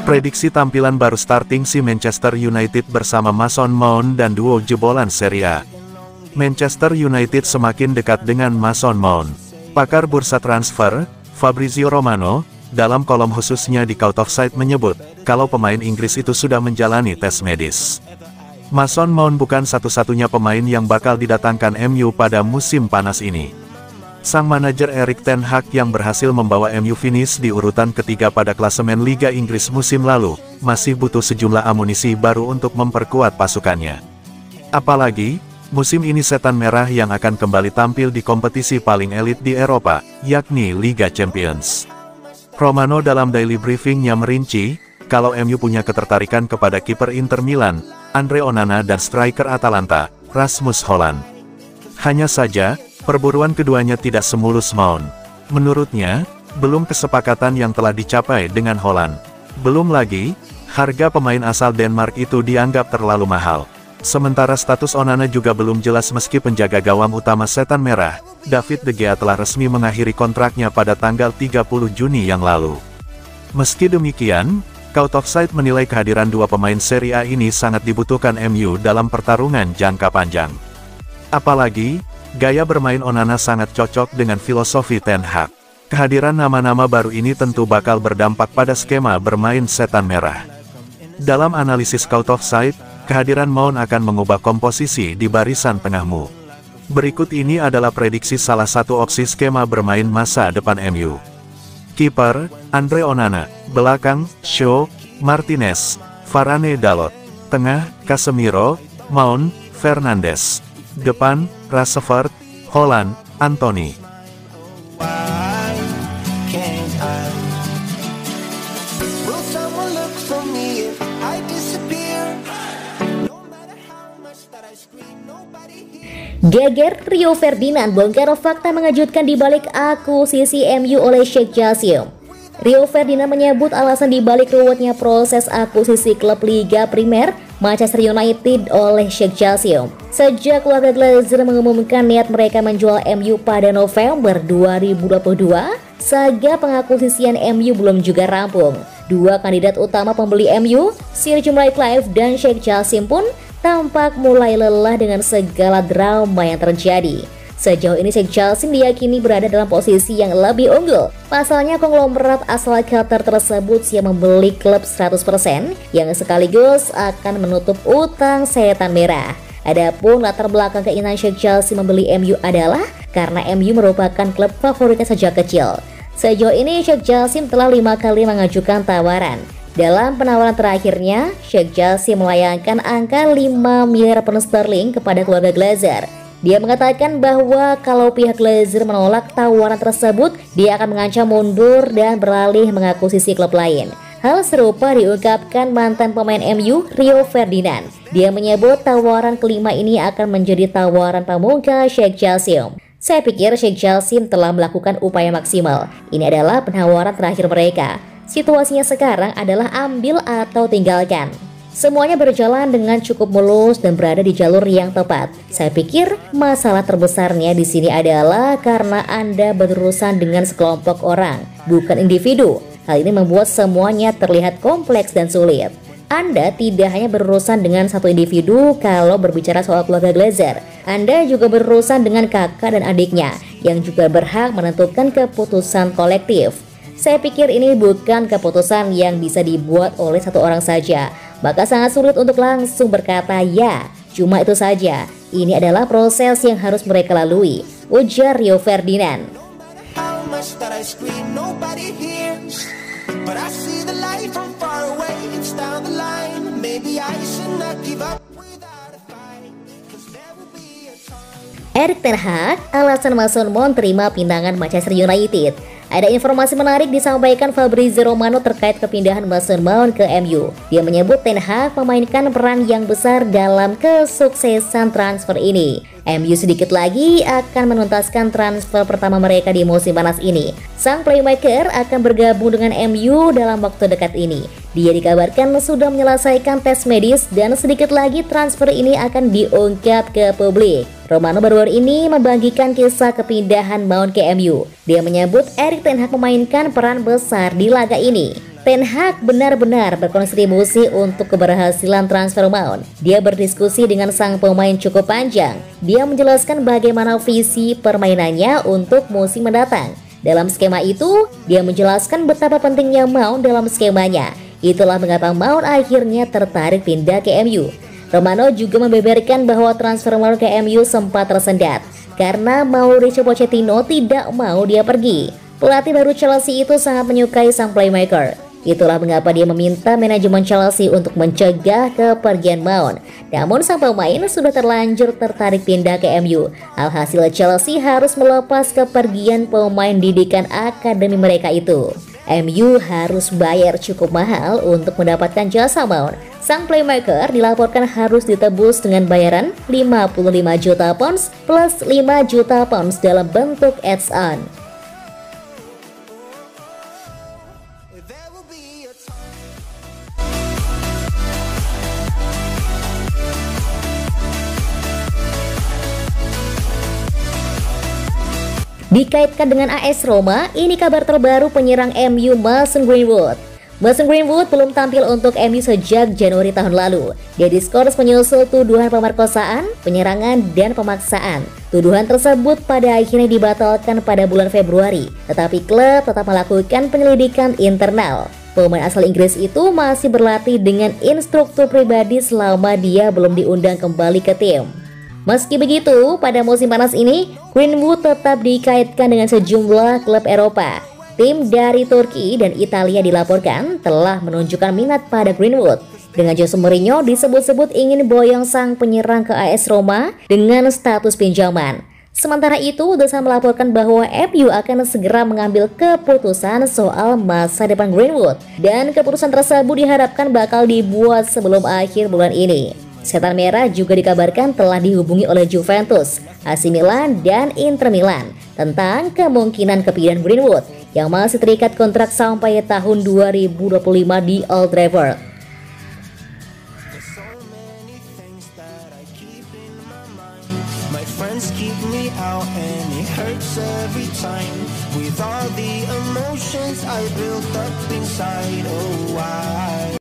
Prediksi tampilan baru starting si Manchester United bersama Mason Mount dan duo jebolan Serie A. Manchester United semakin dekat dengan Mason Mount. Pakar bursa transfer, Fabrizio Romano, dalam kolom khususnya di Out of Sight menyebut, kalau pemain Inggris itu sudah menjalani tes medis. Mason Mount bukan satu-satunya pemain yang bakal didatangkan MU pada musim panas ini. Sang manajer Erik ten Hag yang berhasil membawa MU finish di urutan ketiga pada klasemen Liga Inggris musim lalu, masih butuh sejumlah amunisi baru untuk memperkuat pasukannya. Apalagi, musim ini setan merah yang akan kembali tampil di kompetisi paling elit di Eropa, yakni Liga Champions. Romano dalam daily briefingnya merinci, kalau MU punya ketertarikan kepada kiper Inter Milan, Andre Onana dan striker Atalanta, Rasmus Hojlund. Hanya saja, perburuan keduanya tidak semulus Mount. Menurutnya, belum kesepakatan yang telah dicapai dengan Hojlund. Belum lagi, harga pemain asal Denmark itu dianggap terlalu mahal. Sementara status Onana juga belum jelas meski penjaga gawang utama setan merah, David De Gea telah resmi mengakhiri kontraknya pada tanggal 30 Juni yang lalu. Meski demikian, Out of Sight menilai kehadiran dua pemain Serie A ini sangat dibutuhkan MU dalam pertarungan jangka panjang. Apalagi, gaya bermain Onana sangat cocok dengan filosofi Ten Hag. Kehadiran nama-nama baru ini tentu bakal berdampak pada skema bermain setan merah. Dalam analisis Out of Sight, kehadiran Mount akan mengubah komposisi di barisan tengahmu. Berikut ini adalah prediksi salah satu opsi skema bermain masa depan MU. Kiper, Andre Onana. Belakang, Shaw, Martinez, Varane Dalot. Tengah, Casemiro, Mount, Fernandes. Depan, Rashford, Hojlund, Anthony. Geger Rio Ferdinand bongkar fakta mengejutkan di balik akuisisi MU oleh Sheikh Jassim. Rio Ferdinand menyebut alasan di balik ruwetnya proses akuisisi klub Liga Primer Manchester United oleh Sheikh Jassim. Sejak keluarga Glazer mengumumkan niat mereka menjual MU pada November 2022, saga pengakuisisian MU belum juga rampung. Dua kandidat utama pembeli MU, Sir Jim Ratcliffe dan Sheikh Jassim pun tampak mulai lelah dengan segala drama yang terjadi. Sejauh ini Sheikh Jassim diyakini berada dalam posisi yang lebih unggul. Pasalnya konglomerat asal Qatar tersebut siap membeli klub 100% yang sekaligus akan menutup utang setan merah. Adapun latar belakang keinginan Sheikh Jassim membeli MU adalah karena MU merupakan klub favoritnya sejak kecil. Sejauh ini Sheikh Jassim telah 5 kali mengajukan tawaran. Dalam penawaran terakhirnya, Sheikh Jassim melayangkan angka 5 miliar pound sterling kepada keluarga Glazer. Dia mengatakan bahwa kalau pihak Glazer menolak tawaran tersebut, dia akan mengancam mundur dan beralih mengakuisisi klub lain. Hal serupa diungkapkan mantan pemain MU, Rio Ferdinand. Dia menyebut tawaran kelima ini akan menjadi tawaran pamungkas Sheikh Jassim. Saya pikir Sheikh Jassim telah melakukan upaya maksimal. Ini adalah penawaran terakhir mereka. Situasinya sekarang adalah ambil atau tinggalkan. Semuanya berjalan dengan cukup mulus dan berada di jalur yang tepat. Saya pikir masalah terbesarnya di sini adalah karena Anda berurusan dengan sekelompok orang, bukan individu. Hal ini membuat semuanya terlihat kompleks dan sulit. Anda tidak hanya berurusan dengan satu individu kalau berbicara soal keluarga Glazer. Anda juga berurusan dengan kakak dan adiknya yang juga berhak menentukan keputusan kolektif. Saya pikir ini bukan keputusan yang bisa dibuat oleh satu orang saja. Maka sangat sulit untuk langsung berkata ya, cuma itu saja. Ini adalah proses yang harus mereka lalui, ujar Rio Ferdinand. Erik ten Hag, alasan Mason Mount terima pinangan Manchester United. Ada informasi menarik disampaikan Fabrizio Romano terkait kepindahan Mason Mount ke MU. Dia menyebut Ten Hag memainkan peran yang besar dalam kesuksesan transfer ini. MU sedikit lagi akan menuntaskan transfer pertama mereka di musim panas ini. Sang playmaker akan bergabung dengan MU dalam waktu dekat ini. Dia dikabarkan sudah menyelesaikan tes medis dan sedikit lagi transfer ini akan diungkap ke publik. Romano baru-baru ini membagikan kisah kepindahan Mount ke MU. Dia menyebut Erik ten Hag memainkan peran besar di laga ini. Ten Hag benar-benar berkontribusi untuk keberhasilan transfer Mount. Dia berdiskusi dengan sang pemain cukup panjang. Dia menjelaskan bagaimana visi permainannya untuk musim mendatang. Dalam skema itu, dia menjelaskan betapa pentingnya Mount dalam skemanya. Itulah mengapa Mount akhirnya tertarik pindah ke MU. Romano juga membeberkan bahwa transfer Mount ke MU sempat tersendat karena Mauricio Pochettino tidak mau dia pergi. Pelatih baru Chelsea itu sangat menyukai sang playmaker. Itulah mengapa dia meminta manajemen Chelsea untuk mencegah kepergian Mount. Namun sang pemain sudah terlanjur tertarik pindah ke MU. Alhasil Chelsea harus melepas kepergian pemain didikan akademi mereka itu. MU harus bayar cukup mahal untuk mendapatkan jasa Mount. Sang playmaker dilaporkan harus ditebus dengan bayaran 55 juta pounds plus 5 juta pounds dalam bentuk add-on. Dikaitkan dengan AS Roma, ini kabar terbaru penyerang MU Mason Greenwood. Mason Greenwood belum tampil untuk MU sejak Januari tahun lalu. Dia diskors menyusul tuduhan pemerkosaan, penyerangan, dan pemaksaan. Tuduhan tersebut pada akhirnya dibatalkan pada bulan Februari, tetapi klub tetap melakukan penyelidikan internal. Pemain asal Inggris itu masih berlatih dengan instruktur pribadi selama dia belum diundang kembali ke tim. Meski begitu, pada musim panas ini, Greenwood tetap dikaitkan dengan sejumlah klub Eropa. Tim dari Turki dan Italia dilaporkan telah menunjukkan minat pada Greenwood. Dengan Jose Mourinho disebut-sebut ingin boyong sang penyerang ke AS Roma dengan status pinjaman. Sementara itu, The Sun melaporkan bahwa MU akan segera mengambil keputusan soal masa depan Greenwood. Dan keputusan tersebut diharapkan bakal dibuat sebelum akhir bulan ini. Setan Merah juga dikabarkan telah dihubungi oleh Juventus, AC Milan, dan Inter Milan tentang kemungkinan kepindahan Greenwood yang masih terikat kontrak sampai tahun 2025 di Old Trafford. My friends keep me out and it hurts every time with all the emotions I built up inside. Oh, why?